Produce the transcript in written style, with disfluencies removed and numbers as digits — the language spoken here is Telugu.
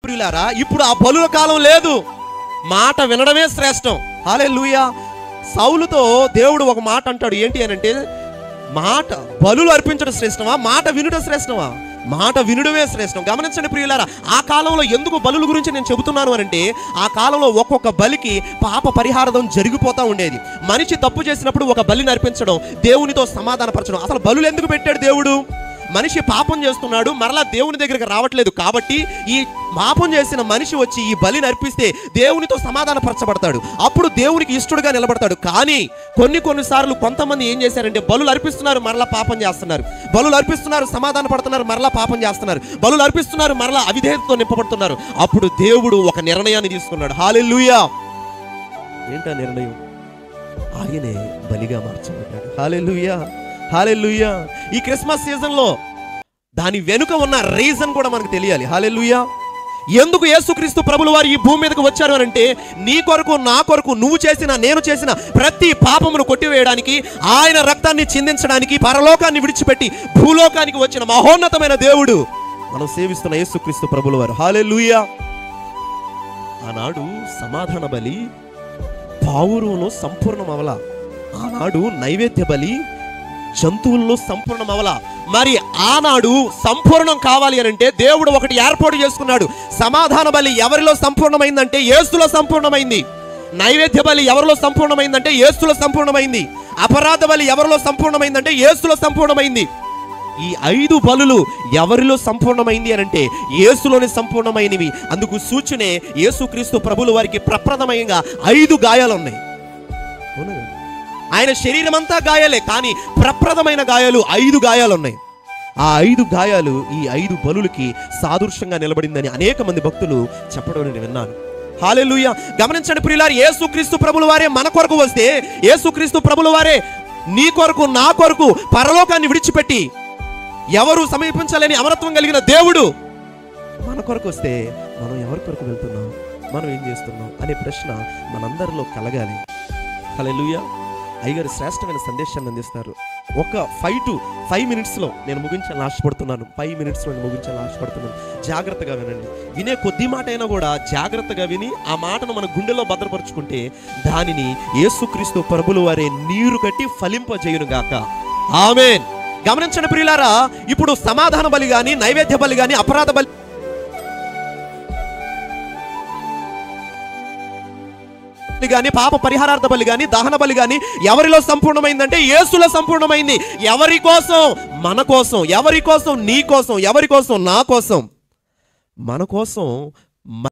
ప్రియులారా, ఇప్పుడు ఆ బలుల కాలం లేదు, మాట వినడమే శ్రేష్టం. హల్లెలూయా. సౌలుతో దేవుడు ఒక మాట అంటాడు, ఏంటి అని అంటే, మాట బలులు అర్పించడం శ్రేష్టమా, మాట వినడం శ్రేష్టమా? మాట వినడమే శ్రేష్టం. గమనించండి ప్రియులారా, ఆ కాలంలో ఎందుకు బలుల గురించి నేను చెబుతున్నాను అని అంటే, ఆ కాలంలో ఒక్కొక్క బలికి పాప పరిహారం జరిగిపోతూ ఉండేది. మనిషి తప్పు చేసినప్పుడు ఒక బలిని అర్పించడం, దేవునితో సమాధానపరచడం. అసలు బలులు ఎందుకు పెట్టాడు దేవుడు? మనిషి పాపం చేస్తున్నాడు, మరలా దేవుని దగ్గరికి రావట్లేదు కాబట్టి ఈ పాపం చేసిన మనిషి వచ్చి ఈ బలిని అర్పిస్తే దేవునితో సమాధానపరచబడతాడు, అప్పుడు దేవునికి ఇష్టడుగా నిలబడతాడు. కానీ కొన్నిసార్లు కొంతమంది ఏం చేశారంటే, బలులు అర్పిస్తున్నారు, మరలా పాపం చేస్తున్నారు, బలులు అర్పిస్తున్నారు, సమాధాన పడుతున్నారు, మరలా పాపం చేస్తున్నారు, బలులు అర్పిస్తున్నారు, మరలా అవిధేయతతో నింపబడుతున్నారు. అప్పుడు దేవుడు ఒక నిర్ణయాన్ని తీసుకున్నాడు. హల్లెలూయా. ఏంటా నిర్ణయం? ఆయనే బలిగా మార్చబడ్డాడు. హల్లెలూయా, హల్లెలూయా. ఈ క్రిస్మస్ సీజన్లో దాని వెనుక ఉన్న రీజన్ కూడా మనకు తెలియాలి. హల్లెలూయా. ఎందుకు యేసుక్రీస్తు ప్రభుల వారు ఈ భూమి మీదకి వచ్చారు అని అంటే, నీ కొరకు నా కొరకు నువ్వు చేసిన నేను చేసిన ప్రతి పాపమును కొట్టివేయడానికి, ఆయన రక్తాన్ని చిందించడానికి, పరలోకాన్ని విడిచిపెట్టి భూలోకానికి వచ్చిన మహోన్నతమైన దేవుడు మనం సేవిస్తున్న యేసుక్రీస్తు ప్రభుల వారు. హల్లెలూయా. ఆనాడు సమాధాన బలి పావురంలో సంపూర్ణం అవల, ఆనాడు నైవేద్య బలి జంతువుల్లో సంపూర్ణం అవల. మరి ఆనాడు సంపూర్ణం కావాలి అని అంటే దేవుడు ఒకటి ఏర్పాటు చేసుకున్నాడు. సమాధాన బలి ఎవరిలో సంపూర్ణమైందంటే యేసులో సంపూర్ణమైంది. నైవేద్య బలి ఎవరిలో సంపూర్ణమైందంటే యేసులో సంపూర్ణమైంది. అపరాధ బలి ఎవరిలో సంపూర్ణమైందంటే యేసులో సంపూర్ణమైంది. ఈ 5 బలులు ఎవరిలో సంపూర్ణమైంది అని అంటే యేసులోనే సంపూర్ణమైనవి. అందుకు సూచనే యేసుక్రీస్తు ప్రభుల వారికి ప్రప్రథమంగా 5 గాయాలు ఉన్నాయి. ఆయన శరీరం అంతా గాయాలే, కానీ ప్రప్రథమైన గాయాలు 5 గాయాలు ఉన్నాయి. ఆ 5 గాయాలు ఈ 5 బలులకి సాదృశ్యంగా నిలబడిందని అనేక మంది భక్తులు చెప్పడం నేను విన్నాను. హల్లెలూయా. గమనించండి ప్రియులారా, యేసుక్రీస్తు ప్రభుల వారే మన కొరకు వస్తే, యేసుక్రీస్తు ప్రభుల వారే నీ కొరకు నా కొరకు పరలోకాన్ని విడిచిపెట్టి ఎవరు సమీపించలేని అమరత్వం కలిగిన దేవుడు మన కొరకు వస్తే, మనం ఎవరి కొరకు వెళ్తున్నాం, మనం ఏం చేస్తున్నాం అనే ప్రశ్న మనందరిలో కలగాలి. హల్లెలూయా. అయ్యగారు శ్రేష్టమైన సందేశాన్ని అందిస్తారు. ఒక 5 మినిట్స్లో నేను ముగించాలని ఆశపడుతున్నాను. 5 మినిట్స్లో నేను ముగించాలని ఆశపడుతున్నాను. జాగ్రత్తగా వినండి. వినే కొద్ది మాట అయినా కూడా జాగ్రత్తగా విని ఆ మాటను మన గుండెలో భద్రపరుచుకుంటే దానిని యేసుక్రీస్తు ప్రభుల వారే నీరు కట్టి ఫలింపజేయును గాక. ఆమేన్. గమనించండి ప్రియులారా, ఇప్పుడు సమాధాన బలి గాని, నైవేద్య బలి గాని, అపరాధ బలి గాని, పాప పరిహారార్థ బలి గాని, దహన బలి గాని ఎవరిలో సంపూర్ణమైందంటే యేసులో సంపూర్ణమైంది. ఎవరి కోసం? మన కోసం. ఎవరి కోసం? నీ కోసం. ఎవరి కోసం? నా కోసం. మన కోసం